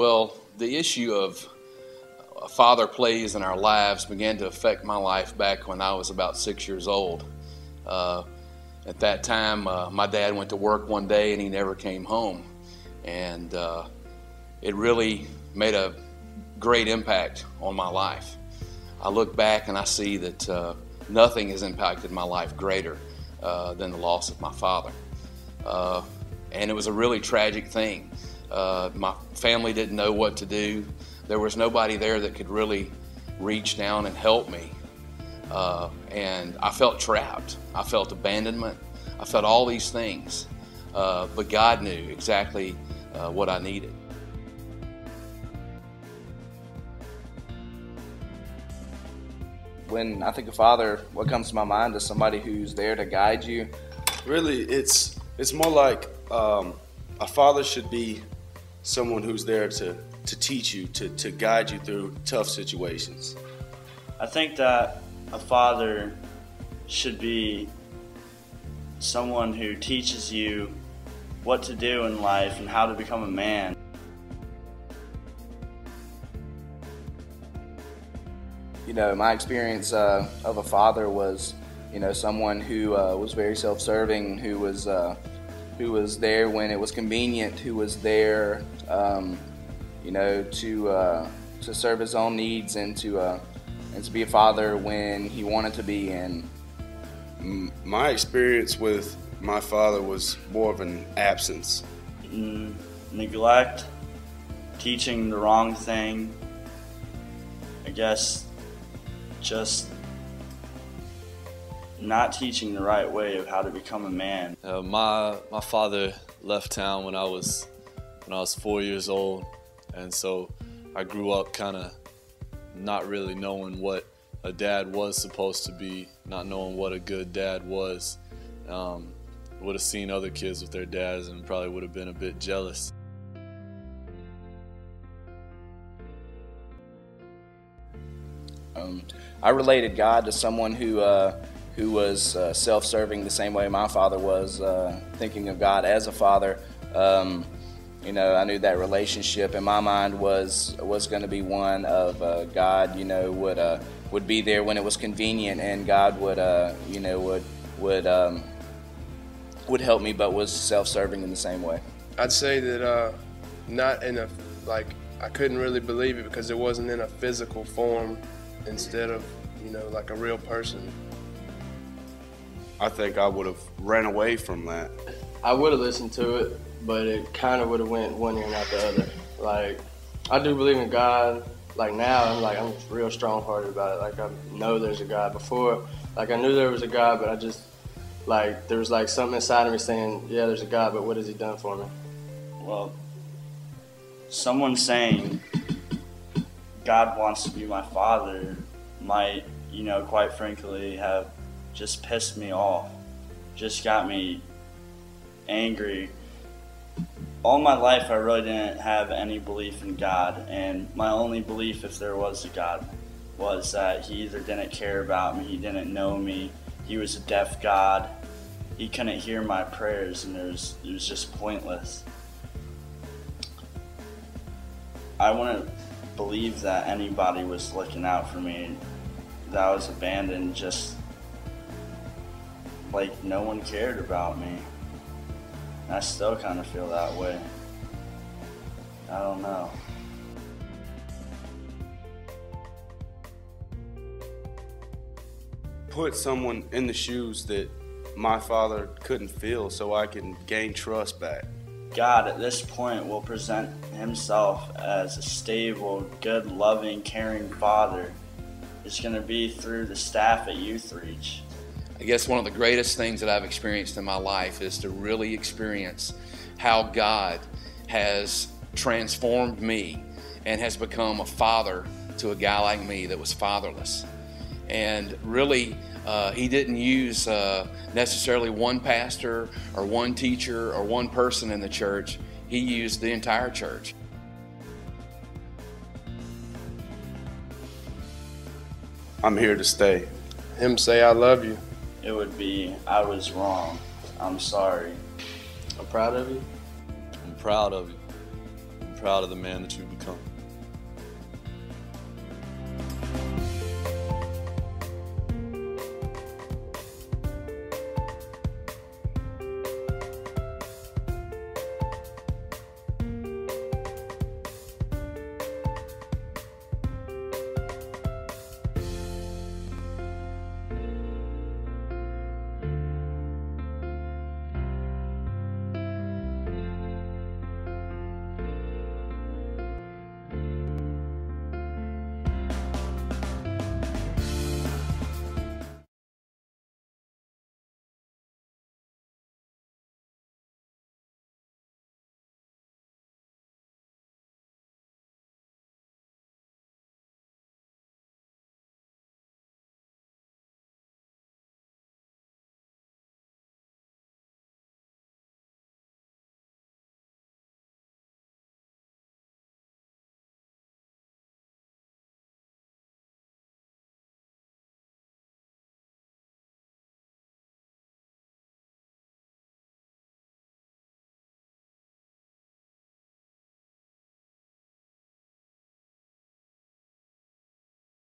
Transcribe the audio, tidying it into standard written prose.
Well, the issue of father plays in our lives began to affect my life back when I was about 6 years old. At that time, my dad went to work one day and he never came home. And it really made a great impact on my life. I look back and I see that nothing has impacted my life greater than the loss of my father. And it was a really tragic thing. My family didn't know what to do. There was nobody there that could really reach down and help me. And I felt trapped. I felt abandonment. I felt all these things. But God knew exactly what I needed. When I think of father, what comes to my mind is somebody who's there to guide you. Really, it's more like a father should be someone who's there to teach you, to guide you through tough situations. I think that a father should be someone who teaches you what to do in life and how to become a man. You know, my experience of a father was, someone who was very self-serving, who was there when it was convenient, who was there, to serve his own needs and to be a father when he wanted to be. And my experience with my father was more of an absence. Neglect, teaching the wrong thing, I guess just not teaching the right way of how to become a man. My father left town when I was 4 years old, and so I grew up kind of not really knowing what a dad was supposed to be, not knowing what a good dad was. Would have seen other kids with their dads and probably would have been a bit jealous. I related God to someone who was self-serving the same way my father was, thinking of God as a father. I knew that relationship in my mind was going to be one of God, would be there when it was convenient, and God would help me, but was self-serving in the same way. I'd say that not in I couldn't really believe it because it wasn't in a physical form instead of, like a real person. I think I would have ran away from that. I would have listened to it, but it kind of would have went one ear and out the other. Like, I do believe in God. Like now, I'm real strong-hearted about it. Like, I know there's a God. Before, I knew there was a God, but I just, there was something inside of me saying, yeah, there's a God, but what has he done for me? Well, someone saying God wants to be my father might, quite frankly, have just pissed me off, just got me angry. All my life I really didn't have any belief in God, and my only belief, if there was a God, was that he either didn't care about me, he didn't know me, he was a deaf God, he couldn't hear my prayers, and it was just pointless. I wouldn't believe that anybody was looking out for me, that I was abandoned, just like no one cared about me. I still kind of feel that way. I don't know. Put someone in the shoes that my father couldn't feel so I can gain trust back. God at this point will present himself as a stable, good, loving, caring father. It's going to be through the staff at Youth Reach. I guess one of the greatest things that I've experienced in my life is to really experience how God has transformed me and has become a father to a guy like me that was fatherless. And really, he didn't use necessarily one pastor or one teacher or one person in the church. He used the entire church. I'm here to stay. Him say I love you. It would be, I was wrong. I'm sorry. I'm proud of you. I'm proud of you. I'm proud of the man that you've become.